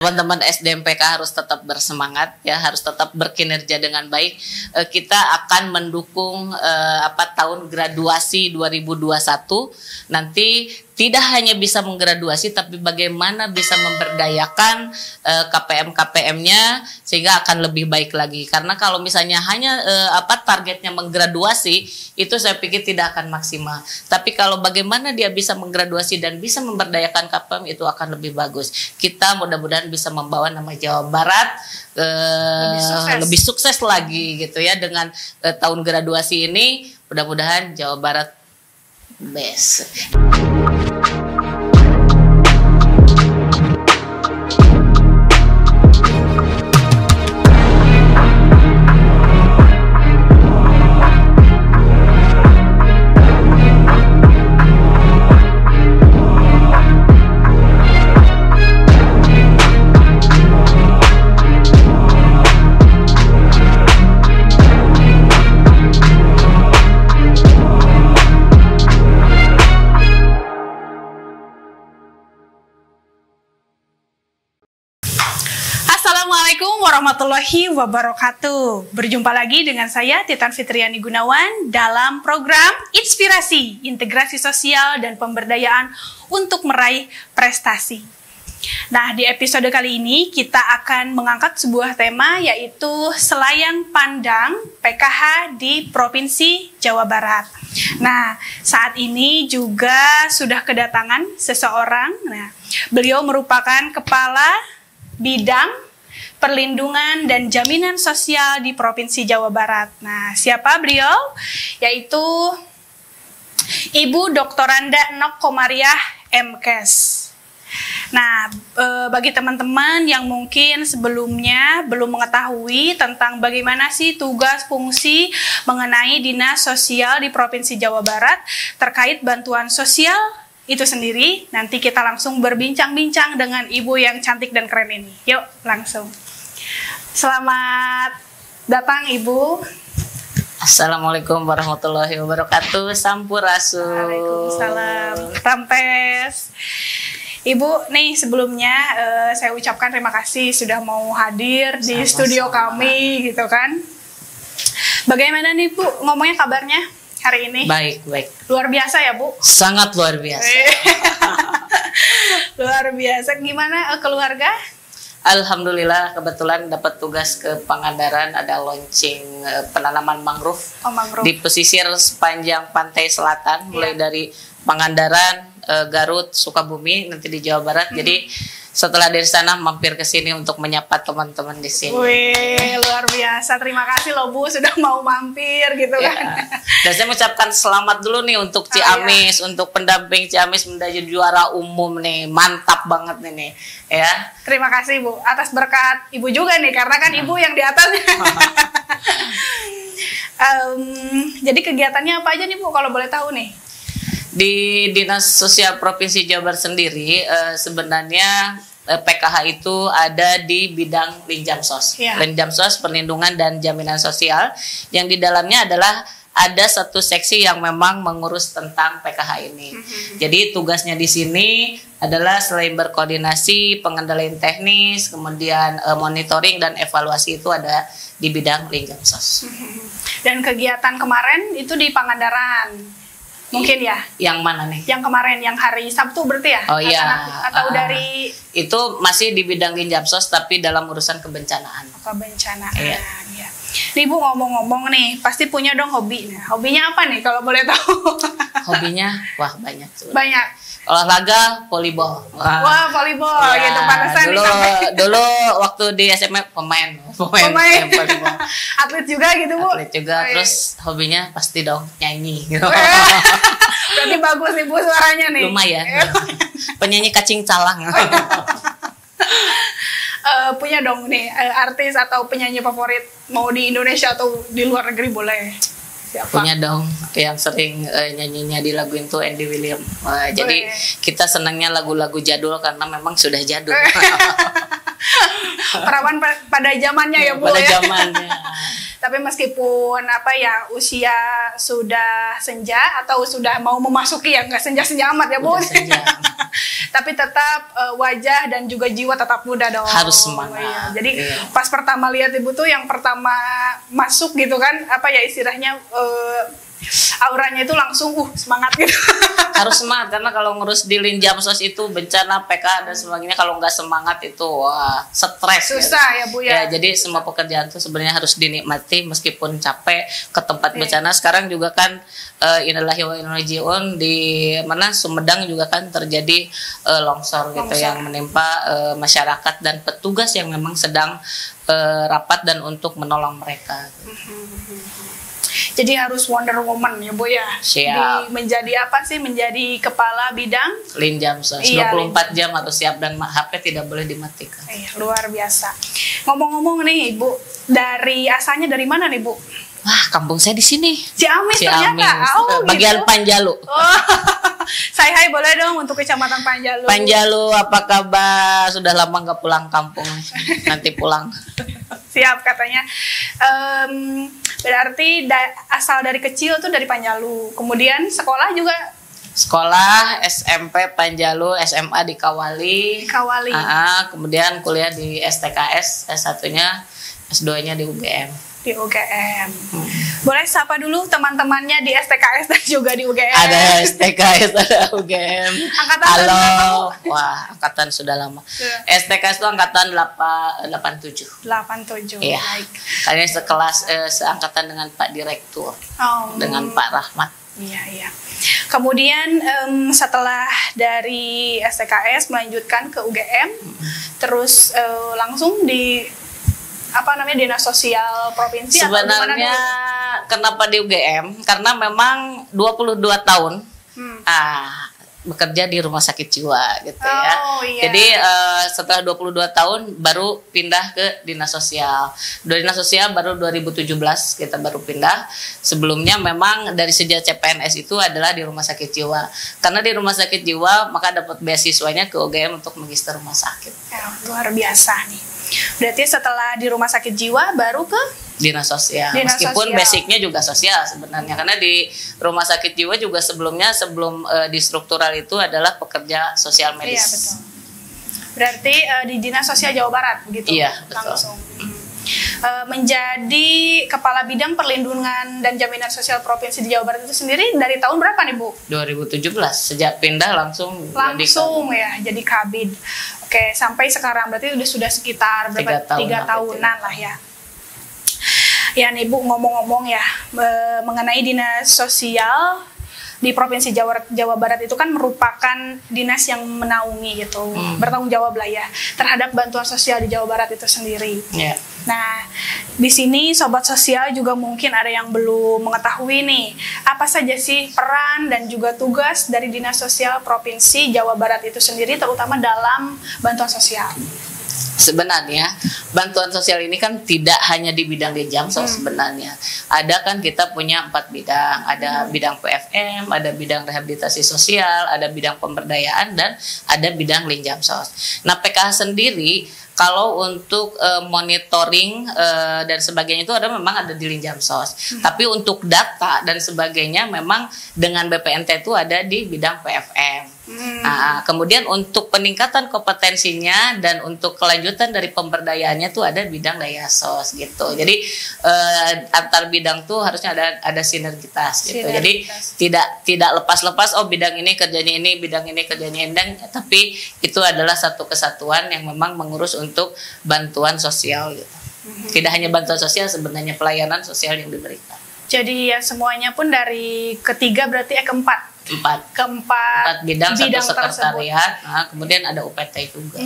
teman-teman SDMPK harus tetap bersemangat ya, harus tetap berkinerja dengan baik. Kita akan mendukung tahun graduasi 2021 nanti tidak hanya bisa menggraduasi, tapi bagaimana bisa memberdayakan KPM-KPM-nya sehingga akan lebih baik lagi. Karena kalau misalnya hanya targetnya menggraduasi, itu saya pikir tidak akan maksimal. Tapi kalau bagaimana dia bisa menggraduasi dan bisa memberdayakan KPM, itu akan lebih bagus. Kita mudah-mudahan bisa membawa nama Jawa Barat lebih sukses lagi gitu ya dengan tahun graduasi ini. Mudah-mudahan Jawa Barat best. Assalamualaikum warahmatullahi wabarakatuh. Berjumpa lagi dengan saya Titan Fitriani Gunawan dalam program Inspirasi, Integrasi Sosial dan Pemberdayaan untuk Meraih Prestasi. Nah, di episode kali ini kita akan mengangkat sebuah tema, yaitu Selayan Pandang PKH di Provinsi Jawa Barat. Nah, saat ini juga sudah kedatangan seseorang. Nah, beliau merupakan Kepala Bidang Perlindungan dan Jaminan Sosial di Provinsi Jawa Barat. Nah, siapa beliau? Yaitu Ibu Dr. Randa Nok Komariah MKes. Nah, bagi teman-teman yang mungkin sebelumnya belum mengetahui tentang bagaimana sih tugas fungsi mengenai Dinas Sosial di Provinsi Jawa Barat terkait bantuan sosial itu sendiri, nanti kita langsung berbincang-bincang dengan ibu yang cantik dan keren ini. Yuk, langsung. Selamat datang, Ibu. Assalamualaikum warahmatullahi wabarakatuh. Sampurasun. Waalaikumsalam. Rampes. Ibu, nih sebelumnya saya ucapkan terima kasih sudah mau hadir di studio kami, gitu kan. Bagaimana nih, Bu? Ngomongnya kabarnya hari ini? Baik. Luar biasa ya, Bu? Sangat luar biasa. Luar biasa. Gimana keluarga? Alhamdulillah, kebetulan dapat tugas ke Pangandaran, ada launching penanaman mangrove, di pesisir sepanjang pantai selatan, mulai dari Pangandaran, Garut, Sukabumi, nanti di Jawa Barat. Jadi setelah dari sana mampir ke sini untuk menyapa teman-teman di sini. Wih, luar biasa. Terima kasih loh, Bu, sudah mau mampir gitu kan. Dan saya mengucapkan selamat dulu nih untuk Ciamis, untuk pendamping Ciamis menjadi juara umum nih. Mantap banget nih ya. Terima kasih, Bu, atas berkat Ibu juga nih, karena kan Ibu yang di atasnya. Jadi kegiatannya apa aja nih, Bu, kalau boleh tahu nih? Di Dinas Sosial Provinsi Jawa Barat sendiri sebenarnya PKH itu ada di bidang Linjamsos. Linjamsos, perlindungan dan jaminan sosial, yang di dalamnya adalah ada satu seksi yang memang mengurus tentang PKH ini. Jadi tugasnya di sini adalah selain berkoordinasi, pengendalian teknis, kemudian monitoring dan evaluasi, itu ada di bidang Linjamsos. Dan kegiatan kemarin itu di Pangandaran. Mungkin ya. Yang mana nih? Yang kemarin, yang hari Sabtu berarti ya? Oh iya. Atau dari... Itu masih di bidang Linjamsos, tapi dalam urusan kebencanaan. Kebencanaan, ya. Nih, Bu, ngomong-ngomong nih, pasti punya dong hobi. Nah, hobinya apa nih kalau boleh tahu? Hobinya, wah banyak. Banyak. Olahraga, volleyball. Wah, volleyball gitu, pantesan dulu waktu di SMA pemain volleyball. Atlet juga gitu, Bu? Atlet juga, terus hobinya pasti dong nyanyi gitu. Berarti bagus nih, Bu, suaranya nih. Lumayan. Penyanyi kacing calang. Punya dong nih artis atau penyanyi favorit, mau di Indonesia atau di luar negeri boleh. Siapa? Punya dong, yang sering nyanyinya di lagu itu Andy William. Jadi kita senangnya lagu-lagu jadul karena memang sudah jadul. Perawan pada zamannya ya, Bu. Pada ya? zamannya. Tapi meskipun usia sudah senja atau sudah mau memasuki, ya nggak senja-senja amat ya, Bu. tapi tetap wajah dan juga jiwa tetap muda dong. Harus semangat. Iya. Jadi pas pertama lihat Ibu tuh yang pertama masuk gitu kan, apa ya istilahnya, auranya itu langsung semangat gitu. Harus semangat, karena kalau ngurus di Linjamsos itu bencana PK dan sebagainya, kalau nggak semangat itu wah stres. Susah ya Bu ya. Jadi semua pekerjaan itu sebenarnya harus dinikmati meskipun capek ke tempat bencana. Sekarang juga kan innalillahi wa inna ilaihi raji'un, di mana Sumedang juga kan terjadi longsor gitu yang menimpa masyarakat dan petugas yang memang sedang rapat dan untuk menolong mereka. Jadi harus Wonder Woman ya Bu ya. Siap. Menjadi apa sih? Menjadi kepala bidang Linjamsos. Iya, 24 jam harus siap dan HP tidak boleh dimatikan. Luar biasa. Ngomong-ngomong nih Ibu, dari asalnya dari mana nih Bu? Wah, kampung saya di sini. Ciamis ternyata. Bagian gitu. Panjalu. Saya hai boleh dong untuk Kecamatan Panjalu. Panjalu, apa kabar? Sudah lama nggak pulang kampung. Nanti pulang. Siap katanya. Berarti asal dari kecil tuh dari Panjalu. Kemudian sekolah juga. Sekolah SMP Panjalu, SMA di Kawali. Kemudian kuliah di STKS, S1-nya, S2-nya di UGM. Di UGM. Boleh sapa dulu teman-temannya di STKS dan juga di UGM. Ada STKS, ada UGM. Angkatan halo. Wah, angkatan sudah lama. STKS itu angkatan 87. 87. Iya. Baik. Kalian sekelas seangkatan dengan Pak Direktur. Dengan Pak Rahmat. Iya. Kemudian setelah dari STKS melanjutkan ke UGM, terus langsung di Dinas Sosial Provinsi. Sebenarnya kenapa di UGM? Karena memang 22 tahun bekerja di rumah sakit jiwa gitu ya. Iya. Jadi setelah 22 tahun baru pindah ke dinas sosial. Dinas sosial baru 2017 kita baru pindah. Sebelumnya memang dari sejak CPNS itu adalah di rumah sakit jiwa. Karena di rumah sakit jiwa maka dapat beasiswanya ke UGM untuk magister rumah sakit. Luar biasa nih. Berarti setelah di rumah sakit jiwa baru ke dinas sosial. Meskipun basicnya juga sosial sebenarnya, karena di rumah sakit jiwa juga sebelum di struktural itu adalah pekerja sosial medis. Iya betul. Berarti di dinas sosial Jawa Barat begitu. Iya betul. Langsung. Menjadi kepala bidang perlindungan dan jaminan sosial provinsi di Jawa Barat itu sendiri dari tahun berapa nih Bu? 2017, sejak pindah langsung ya jadi kabid. Oke, sampai sekarang berarti sudah sekitar berapa? 3 tahunan lah ya. Ya nih Bu, ngomong-ngomong ya mengenai dinas sosial di Provinsi Jawa Barat itu kan merupakan dinas yang menaungi gitu, bertanggung jawab lah ya terhadap bantuan sosial di Jawa Barat itu sendiri. Yeah. Nah, di sini sobat sosial juga mungkin ada yang belum mengetahui nih, apa saja sih peran dan juga tugas dari Dinas Sosial Provinsi Jawa Barat itu sendiri, terutama dalam bantuan sosial. Sebenarnya bantuan sosial ini kan tidak hanya di bidang Linjamsos sebenarnya. Ada kan kita punya 4 bidang, ada bidang PFM, ada bidang rehabilitasi sosial, ada bidang pemberdayaan, dan ada bidang Linjamsos. Nah, PKH sendiri kalau untuk monitoring dan sebagainya itu memang ada di Linjamsos. Tapi untuk data dan sebagainya memang dengan BPNT itu ada di bidang PFM. Nah, kemudian untuk peningkatan kompetensinya dan untuk kelanjutan dari pemberdayaannya tuh ada bidang Dayasos gitu. Jadi antar bidang tuh harusnya ada sinergitas gitu. Jadi tidak lepas-lepas bidang ini kerjanya ini, bidang ini kerjanya ini, tapi itu adalah satu kesatuan yang memang mengurus untuk bantuan sosial gitu. Tidak hanya bantuan sosial, sebenarnya pelayanan sosial yang diberikan. Jadi ya semuanya pun dari ketiga berarti keempat bidang satu sekretariat. Nah, kemudian ada UPT juga.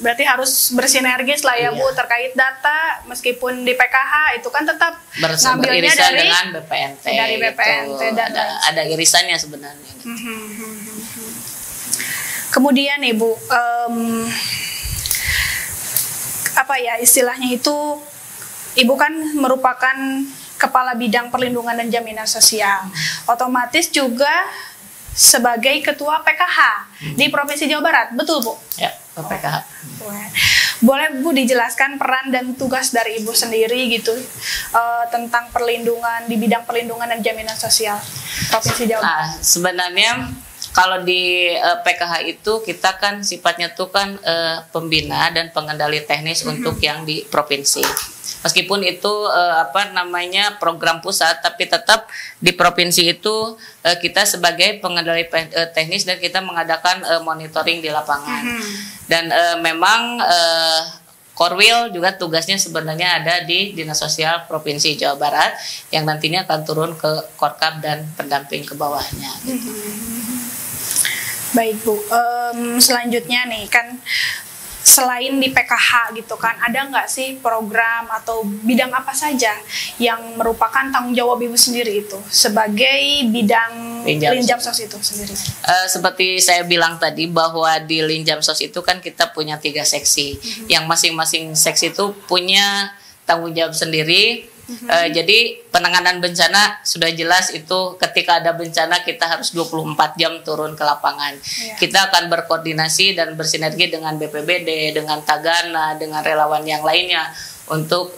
Berarti harus bersinergis lah ya Bu, terkait data, meskipun di PKH itu kan tetap ngambilnya dengan BPNT. Dari BPNT gitu. dan ada irisannya sebenarnya. Kemudian Ibu, istilahnya itu, Ibu kan merupakan kepala bidang perlindungan dan jaminan sosial. Otomatis juga sebagai ketua PKH di Provinsi Jawa Barat, betul Bu? Ya, PKH. Boleh Bu dijelaskan peran dan tugas dari Ibu sendiri gitu tentang perlindungan di bidang perlindungan dan jaminan sosial Provinsi Jawa Barat? Sebenarnya Kalau di PKH itu kita kan sifatnya tuh kan pembina dan pengendali teknis untuk yang di provinsi. Meskipun itu program pusat, tapi tetap di provinsi itu kita sebagai pengendali teknis dan kita mengadakan monitoring di lapangan. Dan memang Korwil juga tugasnya sebenarnya ada di Dinas Sosial Provinsi Jawa Barat yang nantinya akan turun ke Korkap dan pendamping ke bawahnya. Gitu. Baik Bu, selanjutnya nih kan selain di PKH gitu kan, ada nggak sih program atau bidang apa saja yang merupakan tanggung jawab Ibu sendiri itu sebagai bidang Linjamsos itu sendiri? Seperti saya bilang tadi bahwa di Linjamsos itu kan kita punya 3 seksi, yang masing-masing seksi itu punya tanggung jawab sendiri. Jadi penanganan bencana sudah jelas itu ketika ada bencana kita harus 24 jam turun ke lapangan. Kita akan berkoordinasi dan bersinergi dengan BPBD, dengan Tagana, dengan relawan yang lainnya untuk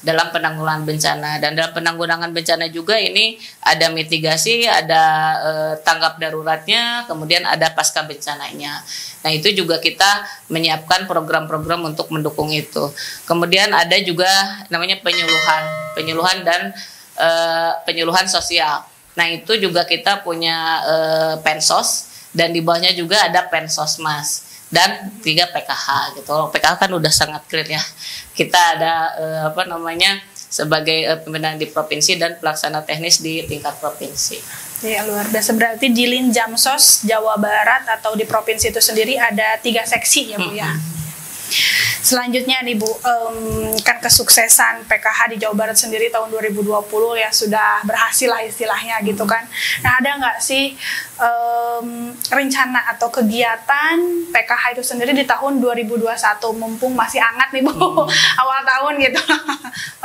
dalam penanggulangan bencana. Dan dalam penanggulangan bencana juga ini ada mitigasi, ada tanggap daruratnya, kemudian ada pasca bencananya. Nah itu juga kita menyiapkan program-program untuk mendukung itu. Kemudian ada juga namanya penyuluhan dan penyuluhan sosial. Nah itu juga kita punya Pensos dan di bawahnya juga ada Pensosmas dan 3 PKH gitu. PKH kan udah sangat clear ya. Kita ada sebagai pembinaan di provinsi dan pelaksana teknis di tingkat provinsi. Ya luar biasa, berarti di Linjamsos Jawa Barat atau di provinsi itu sendiri ada 3 seksi ya Bu ya. Selanjutnya nih Bu, kan kesuksesan PKH di Jawa Barat sendiri tahun 2020 ya sudah berhasil lah istilahnya gitu kan. Nah ada nggak sih rencana atau kegiatan PKH itu sendiri di tahun 2021 mumpung masih hangat nih Bu, awal tahun gitu.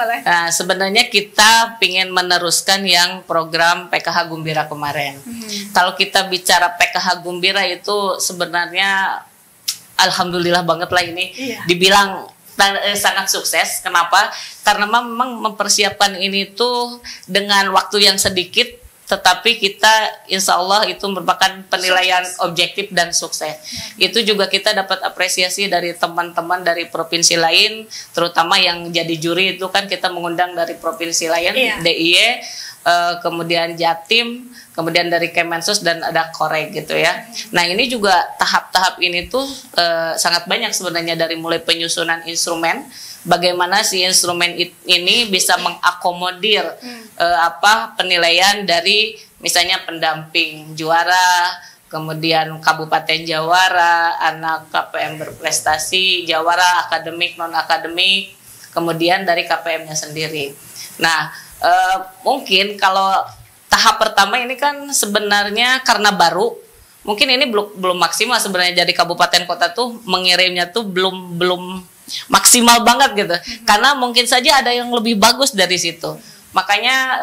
Nah, sebenarnya kita ingin meneruskan yang program PKH Gumbira kemarin. Kalau kita bicara PKH Gumbira itu sebenarnya alhamdulillah banget lah ini dibilang sangat sukses. Kenapa? Karena memang mempersiapkan ini tuh dengan waktu yang sedikit, tetapi kita insya Allah itu merupakan penilaian objektif dan sukses. Itu juga kita dapat apresiasi dari teman-teman dari provinsi lain, terutama yang jadi juri itu kan kita mengundang dari provinsi lain, DIY, kemudian Jatim, kemudian dari Kemensos dan ada Korek gitu ya. Nah ini juga tahap-tahap ini tuh sangat banyak sebenarnya, dari mulai penyusunan instrumen, bagaimana si instrumen ini bisa mengakomodir penilaian dari misalnya pendamping juara, kemudian kabupaten jawara, anak KPM berprestasi, jawara akademik non akademik, kemudian dari KPM-nya sendiri. Nah mungkin kalau tahap pertama ini kan sebenarnya karena baru, mungkin ini belum maksimal sebenarnya. Jadi kabupaten kota tuh mengirimnya tuh belum maksimal banget gitu. Karena mungkin saja ada yang lebih bagus dari situ. Makanya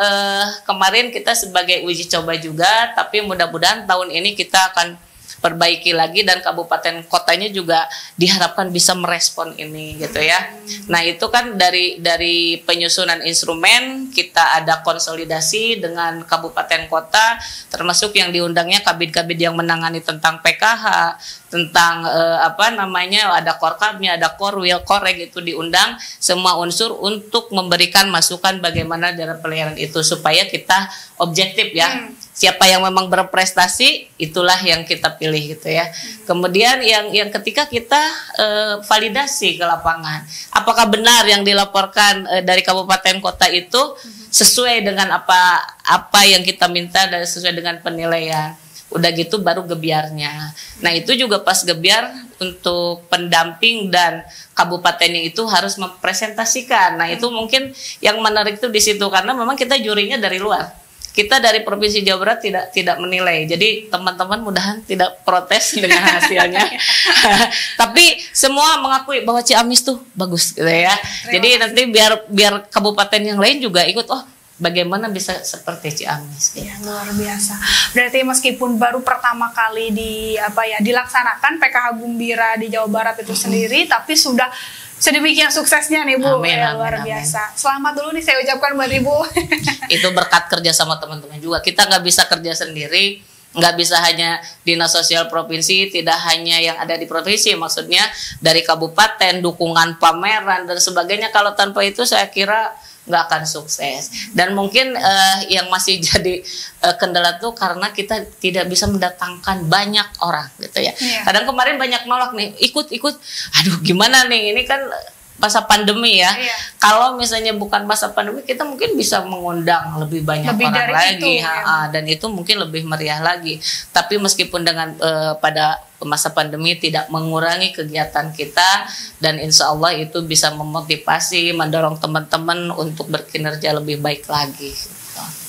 kemarin kita sebagai uji coba juga, tapi mudah-mudahan tahun ini kita akan perbaiki lagi dan kabupaten kotanya juga diharapkan bisa merespon ini gitu ya. Nah itu kan dari penyusunan instrumen kita ada konsolidasi dengan kabupaten kota, termasuk yang diundangnya kabid-kabid yang menangani tentang PKH, tentang ada Korkapnya, ada Korwil, Korek, itu diundang semua unsur untuk memberikan masukan bagaimana dalam pelayanan itu supaya kita objektif ya. Siapa yang memang berprestasi itulah yang kita pilih gitu ya. Kemudian yang ketika kita validasi ke lapangan, apakah benar yang dilaporkan dari kabupaten kota itu sesuai dengan apa yang kita minta dan sesuai dengan penilaian. Udah gitu baru gebiarnya. Nah itu juga pas gebiar untuk pendamping dan kabupatennya itu harus mempresentasikan. Nah itu mungkin yang menarik itu di situ, karena memang kita jurinya dari luar. Kita dari Provinsi Jawa Barat tidak menilai. Jadi teman-teman mudahan tidak protes dengan hasilnya. Tapi semua mengakui bahwa Ciamis tuh bagus gitu ya. Jadi nanti biar kabupaten yang lain juga ikut, oh bagaimana bisa seperti Ciamis gitu. Ya, luar biasa. Berarti meskipun baru pertama kali dilaksanakan PKH Gumbira di Jawa Barat itu sendiri, tapi sudah sedemikian suksesnya nih Bu. Amin, luar biasa. Selamat dulu nih saya ucapkan buat Ibu. Itu berkat kerja sama teman-teman juga. Kita nggak bisa kerja sendiri, nggak bisa hanya dinas sosial provinsi, tidak hanya yang ada di provinsi, maksudnya dari kabupaten, dukungan pameran dan sebagainya. Kalau tanpa itu saya kira nggak akan sukses. Dan mungkin yang masih jadi kendala tuh karena kita tidak bisa mendatangkan banyak orang gitu ya. Kadang kemarin banyak nolak nih, ikut, aduh gimana nih, ini kan masa pandemi ya. Kalau misalnya bukan masa pandemi, kita mungkin bisa mengundang lebih banyak orang lagi, dan itu mungkin lebih meriah lagi. Tapi meskipun dengan pada masa pandemi tidak mengurangi kegiatan kita, dan insya Allah itu bisa memotivasi, mendorong teman-teman untuk berkinerja lebih baik lagi.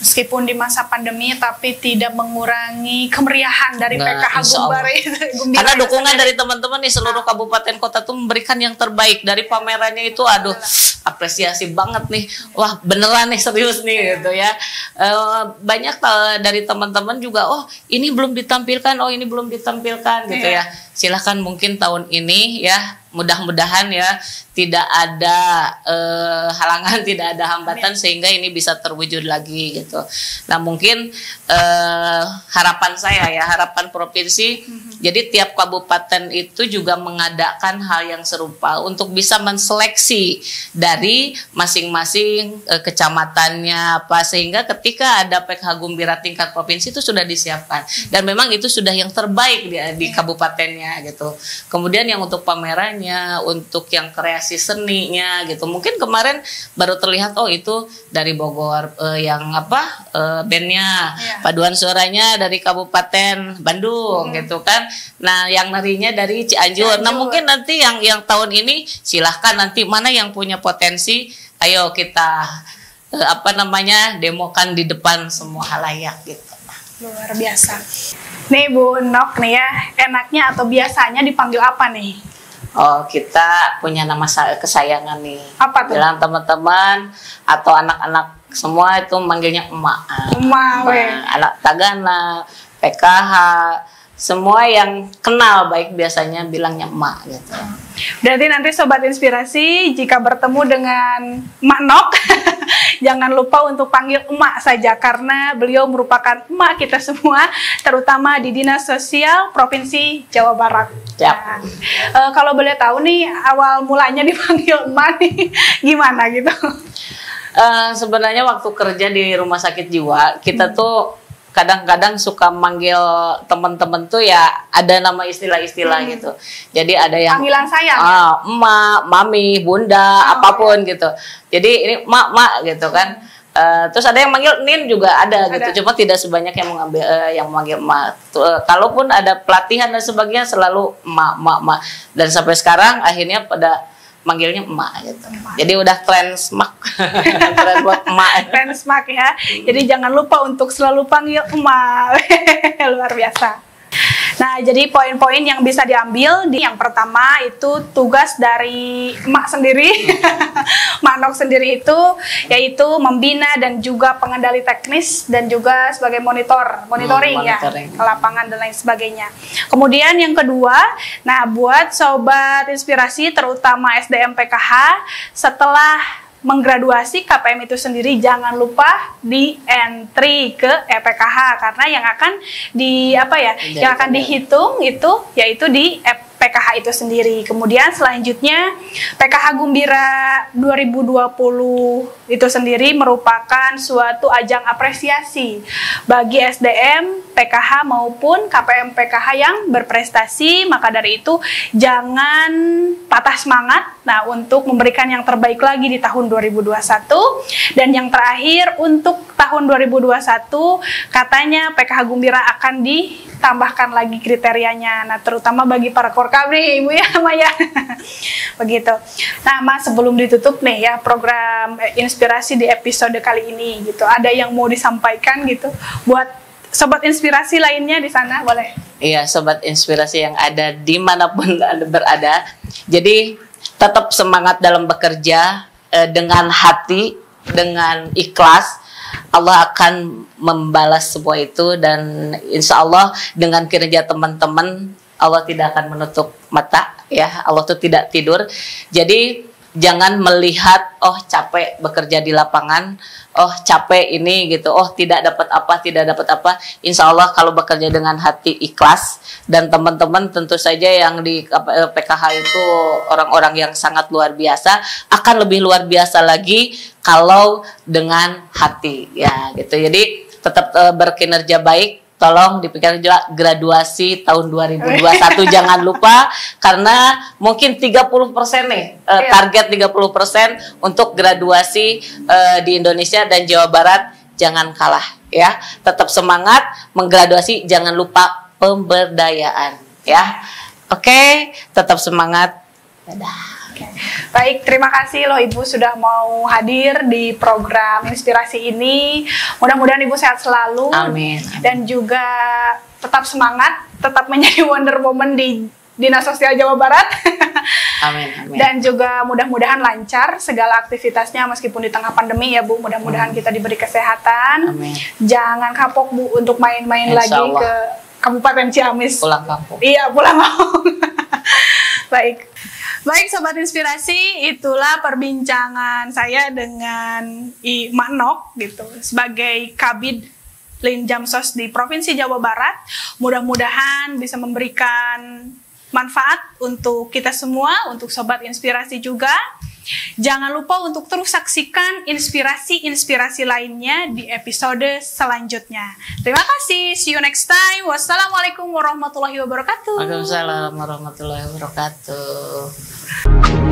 Meskipun di masa pandemi, tapi tidak mengurangi kemeriahan dari PKH Gumbira itu. Karena dukungan dari teman-teman di seluruh kabupaten kota tuh memberikan yang terbaik. Dari pamerannya itu, aduh, apresiasi banget nih. Wah, beneran nih, serius nih gitu ya. Banyak dari teman-teman juga, oh ini belum ditampilkan, oh ini belum ditampilkan gitu ya. Silahkan mungkin tahun ini ya, mudah-mudahan ya tidak ada halangan, tidak ada hambatan sehingga ini bisa terwujud lagi gitu. Nah mungkin harapan saya ya, harapan provinsi, jadi tiap kabupaten itu juga mengadakan hal yang serupa untuk bisa menseleksi dari masing-masing kecamatannya apa, sehingga ketika ada PKH Gumbira tingkat provinsi itu sudah disiapkan dan memang itu sudah yang terbaik di kabupatennya gitu. Kemudian yang untuk pamerannya, untuk yang kreasi seninya gitu, mungkin kemarin baru terlihat, oh itu dari Bogor, yang apa bandnya, paduan suaranya dari Kabupaten Bandung gitu kan. Nah yang narinya dari Cianjur. Nah mungkin nanti yang tahun ini silahkan nanti mana yang punya potensi, ayo kita demokan di depan semua halayak gitu. Luar biasa. Nih Bu Nok nih ya, enaknya atau biasanya dipanggil apa nih? Oh, kita punya nama kesayangan nih. Apa tuh? Bilang teman-teman atau anak-anak semua itu manggilnya emak. Anak Tagana, PKH, semua yang kenal baik biasanya bilangnya emak gitu. Berarti nanti Sobat Inspirasi jika bertemu dengan Emak Nok jangan lupa untuk panggil emak saja, karena beliau merupakan emak kita semua, terutama di Dinas Sosial Provinsi Jawa Barat. Nah, kalau boleh tahu nih, awal mulanya dipanggil emak nih gimana gitu? Sebenarnya waktu kerja di rumah sakit jiwa, kita tuh kadang-kadang suka manggil teman-teman tuh ya ada nama istilah-istilah gitu. Jadi ada yang panggilan sayang, emak, mami, bunda, apapun gitu. Jadi ini mak gitu kan. Terus ada yang manggil nin juga ada gitu. Cuma tidak sebanyak yang mengambil yang memanggil emak. Kalaupun ada pelatihan dan sebagainya selalu emak. Dan sampai sekarang akhirnya pada manggilnya emak gitu. Jadi udah tren smak. Tren buat emak. Tren smak ya. Jadi jangan lupa untuk selalu panggil emak. Luar biasa. Nah, jadi poin-poin yang bisa diambil, yang pertama itu tugas dari emak sendiri, Emak Nok sendiri itu, yaitu membina dan juga pengendali teknis dan juga sebagai monitoring ya, ke lapangan dan lain sebagainya. Kemudian yang kedua, nah buat Sobat Inspirasi terutama SDM PKH, setelah menggraduasi KPM itu sendiri jangan lupa di entry ke EPKH, karena yang akan yang akan dihitung itu yaitu di PKH itu sendiri. Kemudian selanjutnya PKH Gumbira 2020 itu sendiri merupakan suatu ajang apresiasi bagi SDM PKH maupun KPM PKH yang berprestasi. Maka dari itu jangan patah semangat untuk memberikan yang terbaik lagi di tahun 2021. Dan yang terakhir untuk tahun 2021 katanya PKH Gumbira akan ditambahkan lagi kriterianya. Nah, terutama bagi para korkam nih, Ibu ya, Maya. Begitu. Nah, Mas, sebelum ditutup nih ya program Inspirasi di episode kali ini gitu. Ada yang mau disampaikan gitu buat Sobat Inspirasi lainnya di sana, boleh? Iya, Sobat Inspirasi yang ada dimanapun Anda berada. Jadi tetap semangat dalam bekerja dengan hati, dengan ikhlas. Allah akan membalas semua itu, dan insya Allah dengan kinerja teman-teman Allah tidak akan menutup mata ya. Allah tuh tidak tidur. Jadi jangan melihat oh capek bekerja di lapangan, oh capek ini gitu, oh tidak dapat apa. Insya Allah kalau bekerja dengan hati ikhlas, dan teman-teman tentu saja yang di PKH itu orang-orang yang sangat luar biasa, akan lebih luar biasa lagi kalau dengan hati ya gitu. Jadi tetap berkinerja baik. Tolong dipikirkan juga graduasi tahun 2021 jangan lupa, karena mungkin 30% nih target 30% untuk graduasi di Indonesia dan Jawa Barat. Jangan kalah ya, tetap semangat menggraduasi, jangan lupa pemberdayaan ya. Oke, tetap semangat. Dadah. Baik, terima kasih loh Ibu sudah mau hadir di program inspirasi ini. Mudah-mudahan Ibu sehat selalu. Amin. Dan juga tetap semangat, tetap menjadi wonder woman di Dinas Sosial Jawa Barat. Amin, amin. Dan juga mudah-mudahan lancar segala aktivitasnya meskipun di tengah pandemi ya Bu. Mudah-mudahan kita diberi kesehatan. Amin. Jangan kapok Bu untuk main-main lagi ke Kabupaten Ciamis. Pulang kampung. Iya, pulang kampung. Baik Sobat Inspirasi, itulah perbincangan saya dengan I Manok gitu sebagai Kabid Linjamsos di Provinsi Jawa Barat. Mudah-mudahan bisa memberikan manfaat untuk kita semua, untuk Sobat Inspirasi juga. Jangan lupa untuk terus saksikan inspirasi-inspirasi lainnya di episode selanjutnya. Terima kasih, see you next time. Wassalamualaikum warahmatullahi wabarakatuh. Waalaikumsalam warahmatullahi wabarakatuh.